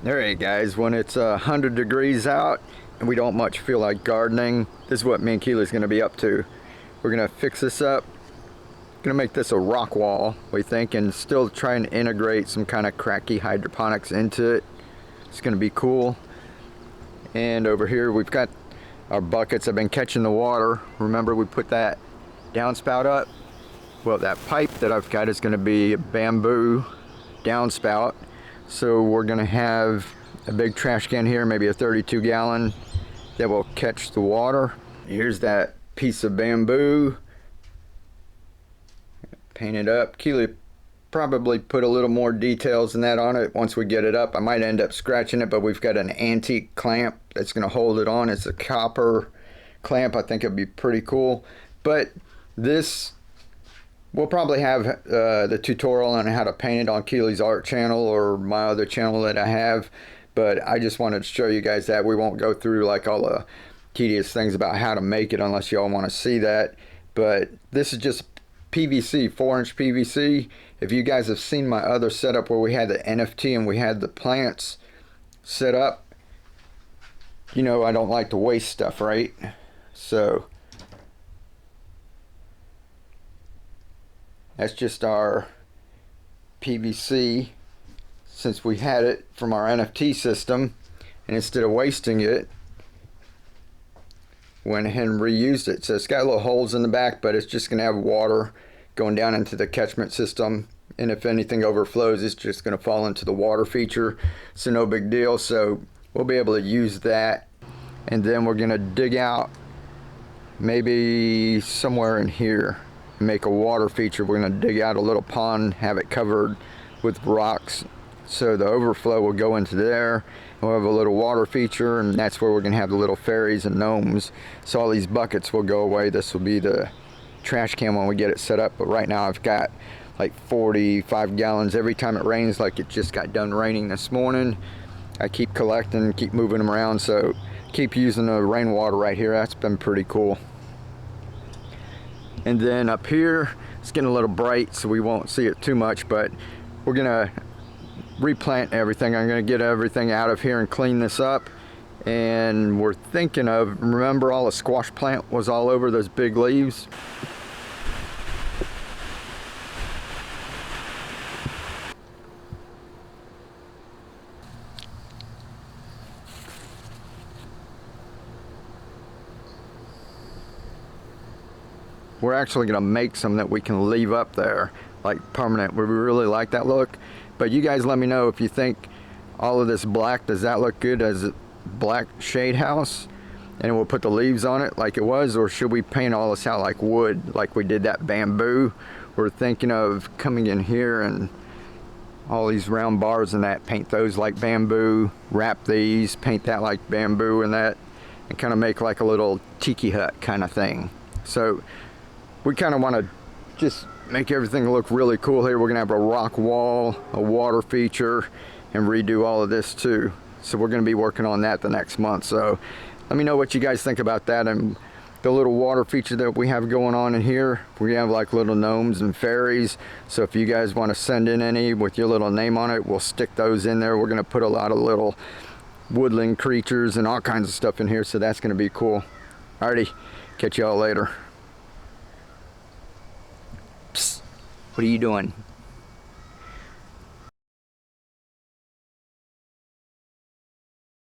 Alright guys, when it's 100 degrees out and we don't much feel like gardening, this is what me and Keely's going to be up to. We're going to fix this up, going to make this a rock wall, we think, and still try and integrate some kind of cracky hydroponics into it. It's going to be cool. And over here we've got our buckets. I've been catching the water. Remember we put that downspout up? Well, that pipe that I've got is going to be a bamboo downspout. So we're going to have a big trash can here, maybe a 32 gallon, that will catch the water. Here's that piece of bamboo. Paint it up. Keely probably put a little more details than that on it once we get it up. I might end up scratching it, but we've got an antique clamp that's going to hold it on. It's a copper clamp. I think it'd be pretty cool. But this, we'll probably have the tutorial on how to paint it on Keely's art channel or my other channel that I have. But I just wanted to show you guys that. We won't go through like all the tedious things about how to make it unless y'all want to see that. But this is just PVC, 4-inch PVC. If you guys have seen my other setup where we had the NFT and we had the plants set up, you know I don't like to waste stuff, right? So that's just our PVC, since we had it from our NFT system, and instead of wasting it, went ahead and reused it. So it's got little holes in the back, but it's just going to have water going down into the catchment system, and if anything overflows, it's just going to fall into the water feature, so no big deal. So we'll be able to use that, and then we're going to dig out maybe somewhere in here, make a water feature. We're going to dig out a little pond, have it covered with rocks, so the overflow will go into there, and we'll have a little water feature, and that's where we're going to have the little fairies and gnomes. So all these buckets will go away. This will be the trash can when we get it set up, but right now I've got like 45 gallons every time it rains, like it just got done raining this morning. I keep collecting, keep moving them around, so keep using the rainwater right here. That's been pretty cool. And then up here, it's getting a little bright, so we won't see it too much, but we're gonna replant everything. I'm gonna get everything out of here and clean this up. And we're thinking of, remember all the squash plant was all over those big leaves? We're actually going to make some that we can leave up there like permanent. We really like that look, but you guys let me know if you think all of this black, does that look good as a black shade house, and we'll put the leaves on it like it was, or should we paint all this out like wood like we did that bamboo? We're thinking of coming in here and all these round bars and that, paint those like bamboo, wrap these, paint that like bamboo and that, and kind of make like a little tiki hut kind of thing. So we kind of want to just make everything look really cool here. We're gonna have a rock wall, a water feature, and redo all of this too. So we're gonna be working on that the next month. So let me know what you guys think about that, and the little water feature that we have going on in here. We're gonna have like little gnomes and fairies. So if you guys want to send in any with your little name on it, we'll stick those in there. We're gonna put a lot of little woodland creatures and all kinds of stuff in here, so that's gonna be cool. Alrighty, catch y'all later. Psst, what are you doing?